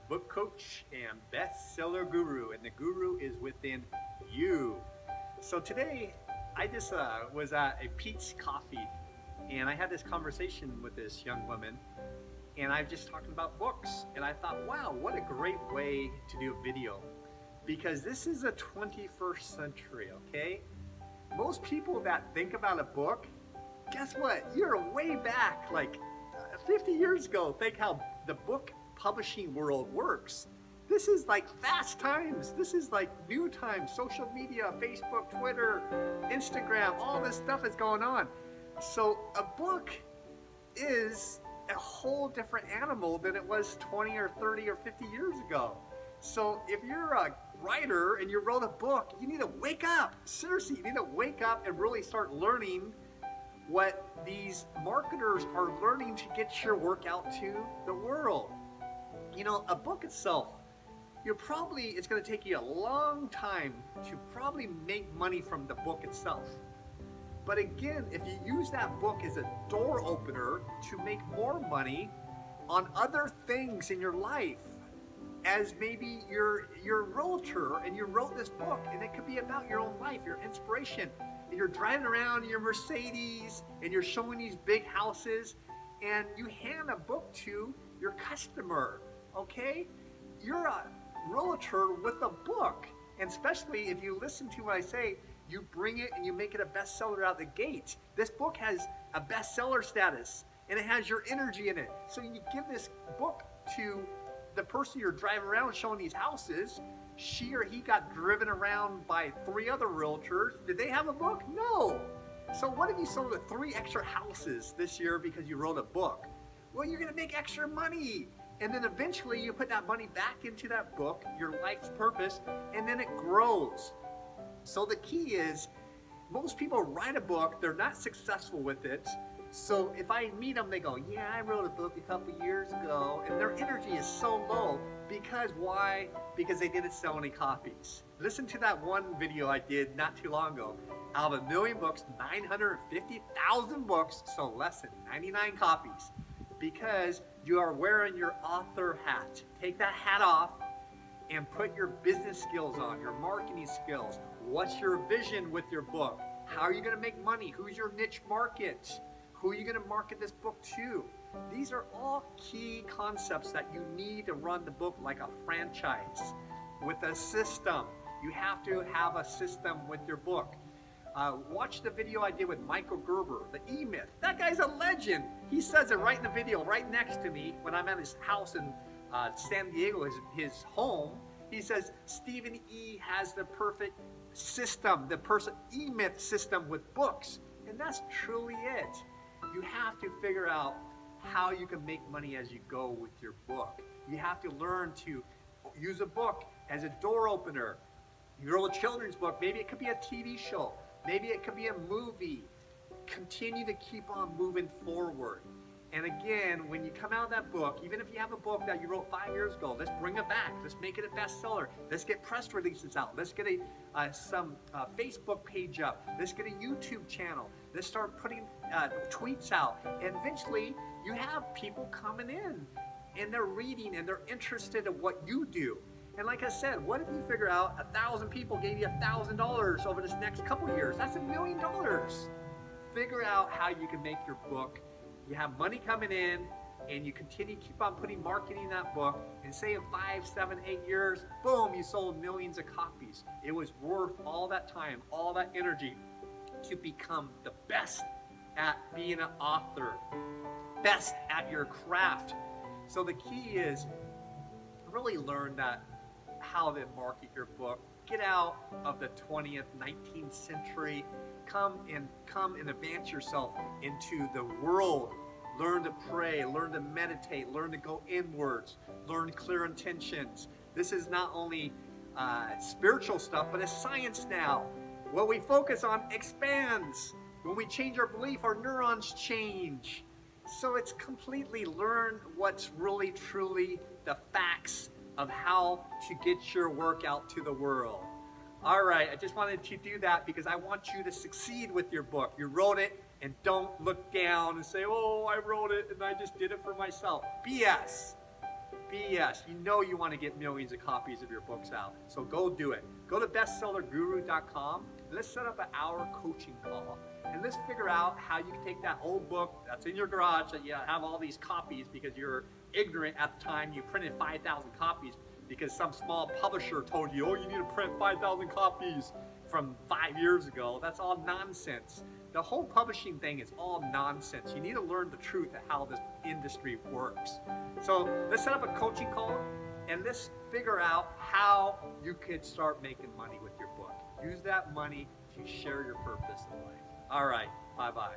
book coach and bestseller guru, and the guru is within you. So today, I just was at a Pete's Coffee, and I had this conversation with this young woman, and I'm just talking about books, and I thought, wow, what a great way to do a video, because this is a 21st century, okay? Most people that think about a book, guess what? You're way back, like 50 years ago. Think how the book publishing world works. This is like fast times. This is like new times. Social media, Facebook, Twitter, Instagram, all this stuff is going on. So a book is a whole different animal than it was 20 or 30 or 50 years ago. So if you're a writer and you wrote a book, you need to wake up. Seriously, you need to wake up and really start learning what these marketers are learning to get your work out to the world. You know, a book itself, it's going to take you a long time to probably make money from the book itself. But again, if you use that book as a door opener to make more money on other things in your life, as maybe you're a realtor and you wrote this book and it could be about your own life, your inspiration, and you're driving around in your Mercedes and you're showing these big houses and you hand a book to your customer, okay? You're a realtor with a book, and especially if you listen to what I say, you bring it and you make it a bestseller out the gate. This book has a bestseller status and it has your energy in it. So you give this book to the person you're driving around showing these houses. She or he got driven around by 3 other realtors. Did they have a book? No. So what if you sold 3 extra houses this year because you wrote a book? Well, you're gonna make extra money. And then eventually you put that money back into that book, your life's purpose, and then it grows. So the key is, most people write a book, they're not successful with it. So if I meet them, they go, yeah, I wrote a book a couple years ago, and their energy is so low. Because why? Because they didn't sell any copies. Listen to that one video I did not too long ago. Out of 1 million books, 950,000 books sold less than 99 copies. Because you are wearing your author hat. Take that hat off and put your business skills on, your marketing skills. What's your vision with your book? How are you going to make money? Who's your niche market? Who are you going to market this book to? These are all key concepts that you need to run the book like a franchise with a system. You have to have a system with your book. Watch the video I did with Michael Gerber, the E-Myth. That guy's a legend. He says it right in the video, right next to me when I'm at his house in San Diego, his home. He says, Stephen E. has the perfect system, the E-Myth system with books. And that's truly it. You have to figure out how you can make money as you go with your book. You have to learn to use a book as a door opener. You wrote a children's book, maybe it could be a TV show. Maybe it could be a movie. Continue to keep on moving forward. And again, when you come out of that book, even if you have a book that you wrote 5 years ago, let's bring it back. Let's make it a bestseller. Let's get press releases out. Let's get some Facebook page up. Let's get a YouTube channel. Let's start putting tweets out. And eventually, you have people coming in, and they're reading, and they're interested in what you do. And like I said, what if you figure out 1,000 people gave you $1,000 over this next couple years? That's $1 million. Figure out how you can make your book. You have money coming in, and you continue to keep on putting marketing in that book, and say in 5, 7, 8 years, boom, you sold millions of copies. It was worth all that time, all that energy to become the best at being an author, best at your craft. So the key is really learn how to market your book. Get out of the 20th, 19th century. Come and advance yourself into the world. Learn to pray, learn to meditate, learn to go inwards, learn clear intentions. This is not only spiritual stuff, but it's science now. What we focus on expands. When we change our belief, our neurons change. So it's completely learn what's really truly the facts of how to get your work out to the world. All right, I just wanted to do that because I want you to succeed with your book. You wrote it, and don't look down and say, oh, I wrote it and I just did it for myself. BS. BS. You know you want to get millions of copies of your books out. So go do it. Go to bestsellerguru.com. Let's set up an hour coaching call. And let's figure out how you can take that old book that's in your garage that you have all these copies because you're ignorant at the time you printed 5,000 copies because some small publisher told you, oh, you need to print 5,000 copies from 5 years ago. That's all nonsense. The whole publishing thing is all nonsense. You need to learn the truth of how this industry works. So let's set up a coaching call and let's figure out how you could start making money with your book. Use that money to share your purpose in life. All right, bye-bye.